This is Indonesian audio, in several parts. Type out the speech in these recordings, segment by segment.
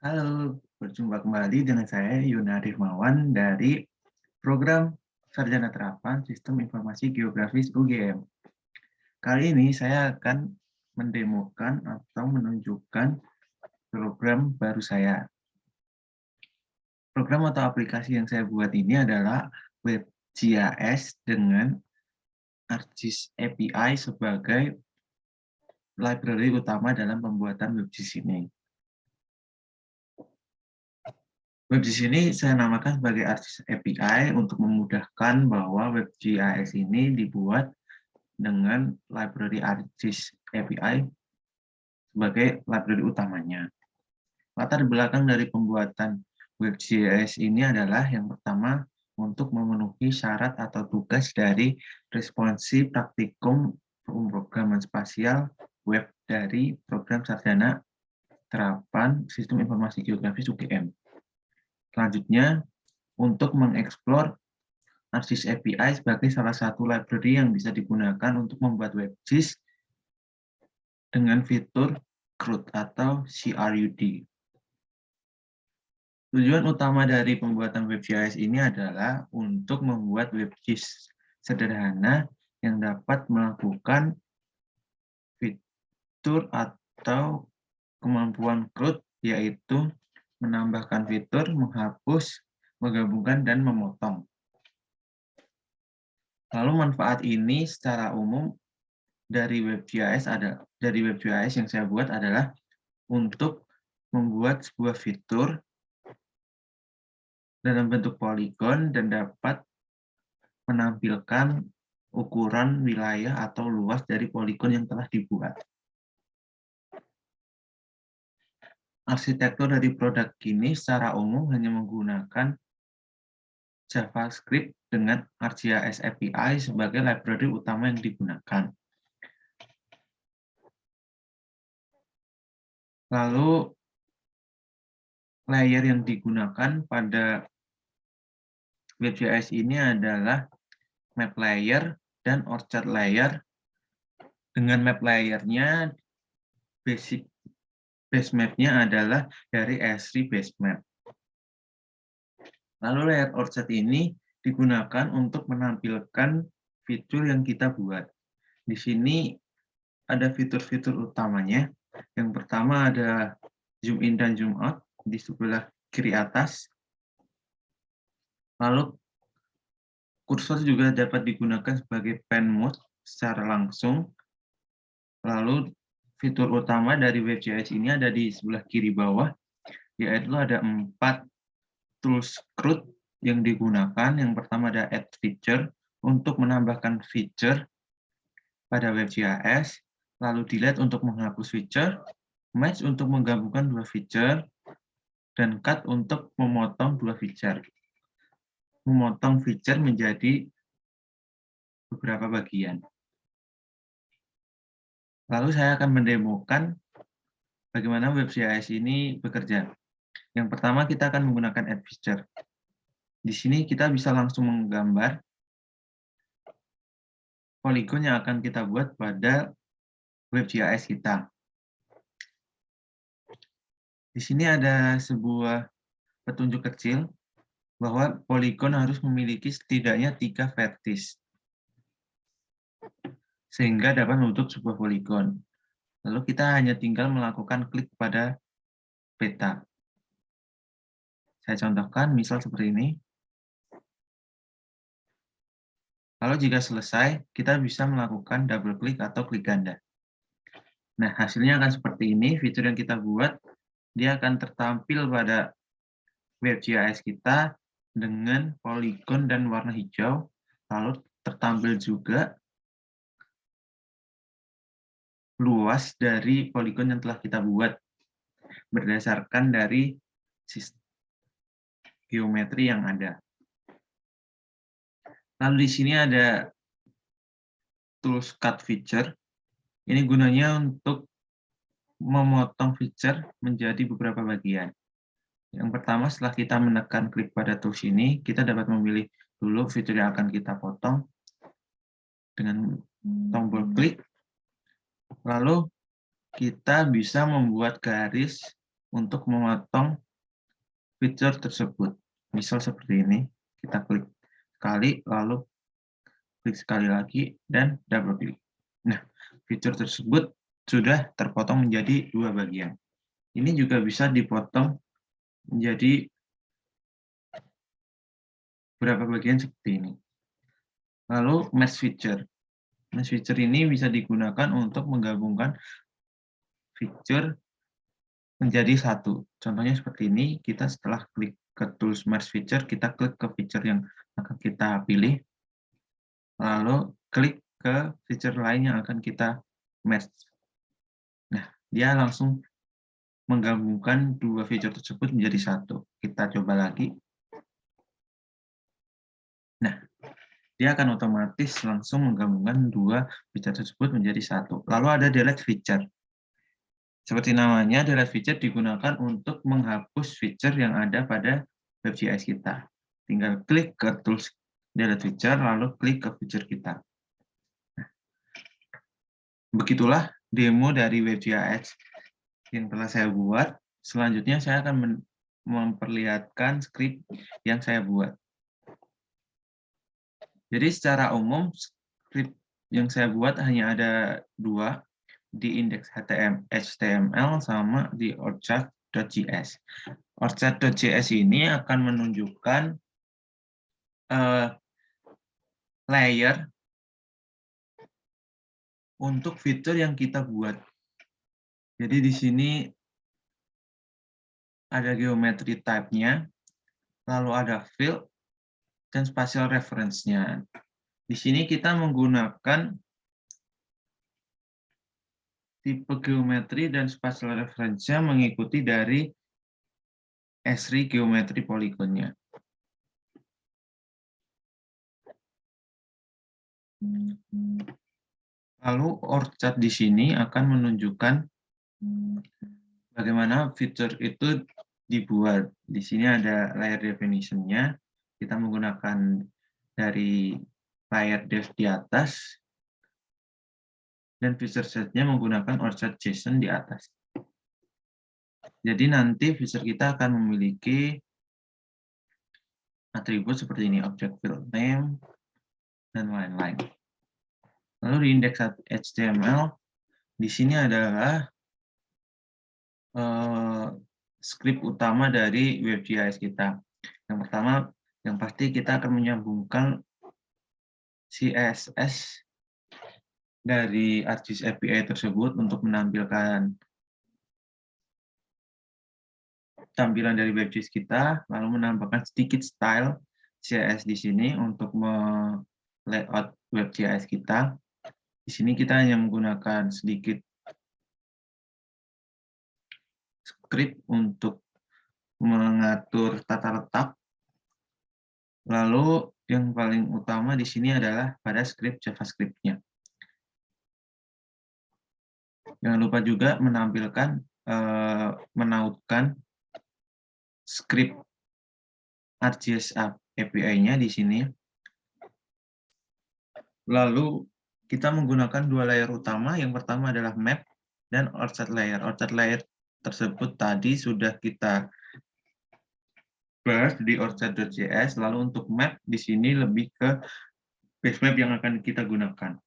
Halo, berjumpa kembali dengan saya Yuna Rizmawan dari program Sarjana Terapan Sistem Informasi Geografis UGM. Kali ini saya akan mendemokan atau menunjukkan program baru saya. Program atau aplikasi yang saya buat ini adalah WebGIS dengan ArcGIS API sebagai library utama dalam pembuatan WebGIS ini. WebGIS ini saya namakan sebagai ArcGIS API untuk memudahkan bahwa WebGIS ini dibuat dengan library ArcGIS API sebagai library utamanya. Latar belakang dari pembuatan WebGIS ini adalah yang pertama untuk memenuhi syarat atau tugas dari responsi praktikum pemrograman spasial web dari program sarjana terapan Sistem Informasi Geografis UGM. Selanjutnya, untuk mengeksplor ArcGIS API sebagai salah satu library yang bisa digunakan untuk membuat WebGIS dengan fitur CRUD atau CRUD. Tujuan utama dari pembuatan WebGIS ini adalah untuk membuat WebGIS sederhana yang dapat melakukan fitur atau kemampuan CRUD, yaitu menambahkan fitur, menghapus, menggabungkan, dan memotong. Lalu manfaat ini secara umum dari WebGIS yang saya buat adalah untuk membuat sebuah fitur dalam bentuk poligon dan dapat menampilkan ukuran wilayah atau luas dari poligon yang telah dibuat. Arsitektur dari produk ini secara umum hanya menggunakan JavaScript dengan ArcGIS API sebagai library utama yang digunakan. Lalu layer yang digunakan pada WebGIS ini adalah map layer dan orchard layer. Dengan map layernya, base map-nya adalah dari Esri base map. Lalu layer orchard ini digunakan untuk menampilkan fitur yang kita buat. Di sini ada fitur-fitur utamanya. Yang pertama ada zoom in dan zoom out di sebelah kiri atas. Lalu kursor juga dapat digunakan sebagai pen mode secara langsung. Lalu fitur utama dari WebGIS ini ada di sebelah kiri bawah, yaitu ada 4 tools CRUD yang digunakan. Yang pertama ada add feature untuk menambahkan feature pada WebGIS, lalu delete untuk menghapus feature, match untuk menggabungkan dua feature, dan cut untuk memotong dua feature. Memotong feature menjadi beberapa bagian. Lalu saya akan mendemokan bagaimana WebGIS ini bekerja. Yang pertama kita akan menggunakan add feature. Di sini kita bisa langsung menggambar poligon yang akan kita buat pada WebGIS kita. Di sini ada sebuah petunjuk kecil bahwa poligon harus memiliki setidaknya 3 vertis sehingga dapat membentuk sebuah poligon. Lalu kita hanya tinggal melakukan klik pada peta. Saya contohkan misal seperti ini. Lalu jika selesai, kita bisa melakukan double klik atau klik ganda. Nah, hasilnya akan seperti ini. Fitur yang kita buat, dia akan tertampil pada WebGIS kita dengan poligon dan warna hijau. Lalu tertampil juga luas dari poligon yang telah kita buat berdasarkan dari geometri yang ada. Lalu di sini ada tools cut feature. Ini gunanya untuk memotong feature menjadi beberapa bagian. Yang pertama, setelah kita menekan klik pada tools ini, kita dapat memilih dulu fitur yang akan kita potong dengan tombol klik. Lalu kita bisa membuat garis untuk memotong fitur tersebut. Misal seperti ini, kita klik sekali, lalu klik sekali lagi, dan double klik. Nah, fitur tersebut sudah terpotong menjadi 2 bagian. Ini juga bisa dipotong menjadi beberapa bagian seperti ini. Lalu Mesh Feature. Mesh Feature ini bisa digunakan untuk menggabungkan fitur menjadi satu. Contohnya seperti ini, kita setelah klik ke tools Mesh Feature, kita klik ke fitur yang akan kita pilih, lalu klik ke fitur lain yang akan kita mesh. Nah, dia langsung menggabungkan dua fitur tersebut menjadi satu. Kita coba lagi. Nah, dia akan otomatis langsung menggabungkan dua fitur tersebut menjadi satu. Lalu ada delete feature. Seperti namanya, delete feature digunakan untuk menghapus fitur yang ada pada WebGIS kita. Tinggal klik ke tools delete feature, lalu klik ke fitur kita. Nah, begitulah demo dari WebGIS yang telah saya buat. Selanjutnya saya akan memperlihatkan skrip yang saya buat. Jadi secara umum, skrip yang saya buat hanya ada dua, di index HTML sama di orchard.js. Orchard.js ini akan menunjukkan layer untuk fitur yang kita buat. Jadi di sini ada geometry type-nya, lalu ada field, dan spatial reference-nya. Di sini kita menggunakan tipe geometri dan spatial reference-nya mengikuti dari Esri geometri poligonnya. Lalu orchard di sini akan menunjukkan bagaimana fitur itu dibuat. Di sini ada layer definition-nya. Kita menggunakan dari layer dev di atas, dan feature set-nya menggunakan orchard JSON di atas. Jadi nanti fitur kita akan memiliki atribut seperti ini, object field name, dan lain-lain. Lalu di indeks HTML, di sini adalah skrip utama dari WebGIS kita. Yang pertama, yang pasti kita akan menyambungkan CSS dari ArcGIS API tersebut untuk menampilkan tampilan dari WebGIS kita, lalu menambahkan sedikit style CSS di sini untuk layout WebGIS kita. Di sini kita hanya menggunakan sedikit script untuk mengatur tata letak. Lalu yang paling utama di sini adalah pada script JavaScript-nya. Jangan lupa juga menampilkan menautkan script ArcGIS API-nya di sini. Lalu kita menggunakan dua layer utama. Yang pertama adalah map dan orchard layer. Orchard layer tersebut tadi sudah kita bahas di orchard.js. Lalu untuk map di sini lebih ke base map yang akan kita gunakan.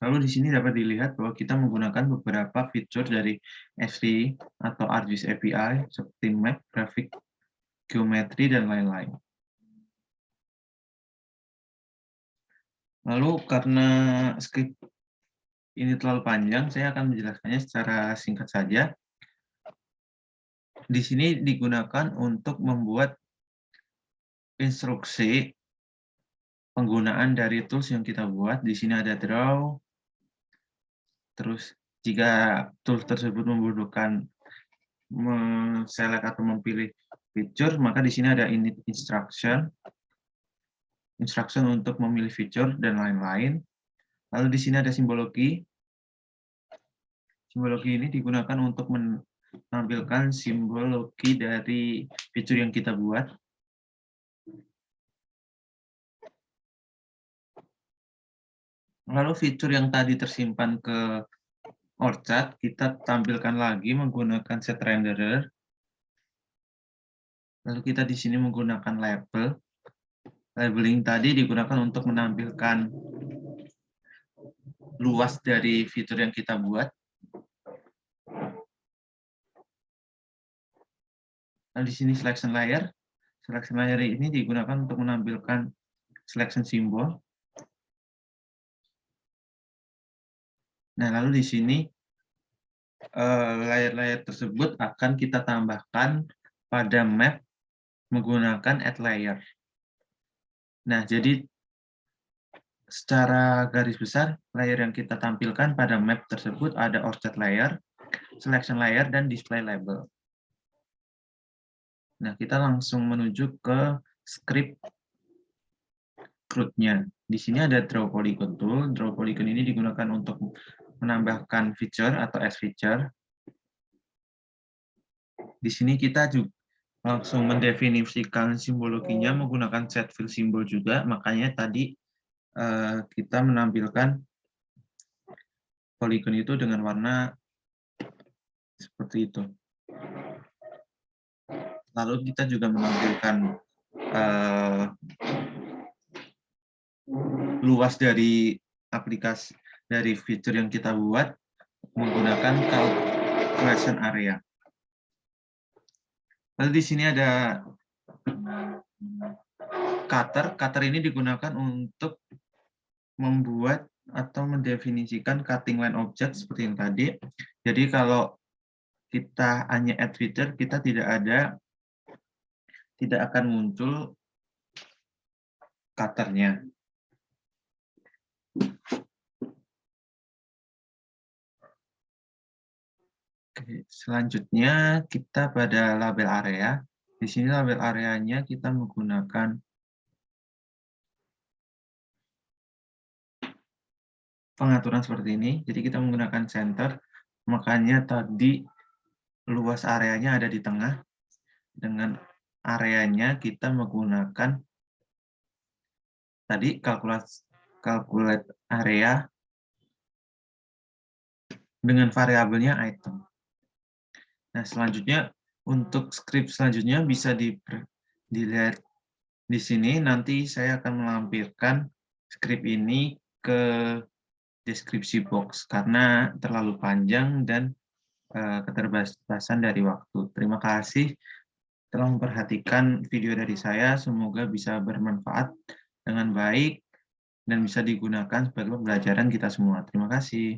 Lalu di sini dapat dilihat bahwa kita menggunakan beberapa fitur dari Esri atau ArcGIS API seperti map, grafik, geometri, dan lain-lain. Lalu karena skrip ini terlalu panjang, saya akan menjelaskannya secara singkat saja. Di sini digunakan untuk membuat instruksi penggunaan dari tools yang kita buat. Di sini ada draw. Terus jika tools tersebut membutuhkan select atau memilih fitur, maka di sini ada init instruction untuk memilih fitur dan lain-lain. Lalu di sini ada simbologi. Simbologi ini digunakan untuk menampilkan simbologi dari fitur yang kita buat. Lalu fitur yang tadi tersimpan ke orchard, kita tampilkan lagi menggunakan set renderer. Lalu kita di sini menggunakan label. Labeling tadi digunakan untuk menampilkan luas dari fitur yang kita buat. Lalu di sini selection layer. Selection layer ini digunakan untuk menampilkan selection simbol. Nah, lalu di sini layer-layer tersebut akan kita tambahkan pada map menggunakan add layer. Nah, jadi secara garis besar, layer yang kita tampilkan pada map tersebut ada orchard layer, selection layer, dan display label. Nah, kita langsung menuju ke script CRUD-nya. Di sini ada draw polygon tool. Draw polygon ini digunakan untuk menambahkan feature atau add feature. Di sini kita juga langsung mendefinisikan simbologinya menggunakan set fill symbol juga. Makanya tadi kita menampilkan polygon itu dengan warna seperti itu. Lalu kita juga menampilkan luas dari aplikasi dari fitur yang kita buat menggunakan calculation area. Lalu di sini ada cutter. Cutter ini digunakan untuk membuat atau mendefinisikan cutting line object seperti yang tadi. Jadi kalau kita hanya add feature, kita tidak akan muncul cutternya. Oke, selanjutnya kita pada label area. Di sini label areanya kita menggunakan pengaturan seperti ini. Jadi kita menggunakan center, makanya tadi luas areanya ada di tengah. Dengan areanya kita menggunakan tadi calculate area dengan variabelnya item. Nah, selanjutnya untuk script selanjutnya bisa dilihat di sini. Nanti saya akan melampirkan script ini ke deskripsi box karena terlalu panjang dan keterbatasan dari waktu. Terima kasih telah memperhatikan video dari saya. Semoga bisa bermanfaat dengan baik dan bisa digunakan sebagai pembelajaran kita semua. Terima kasih.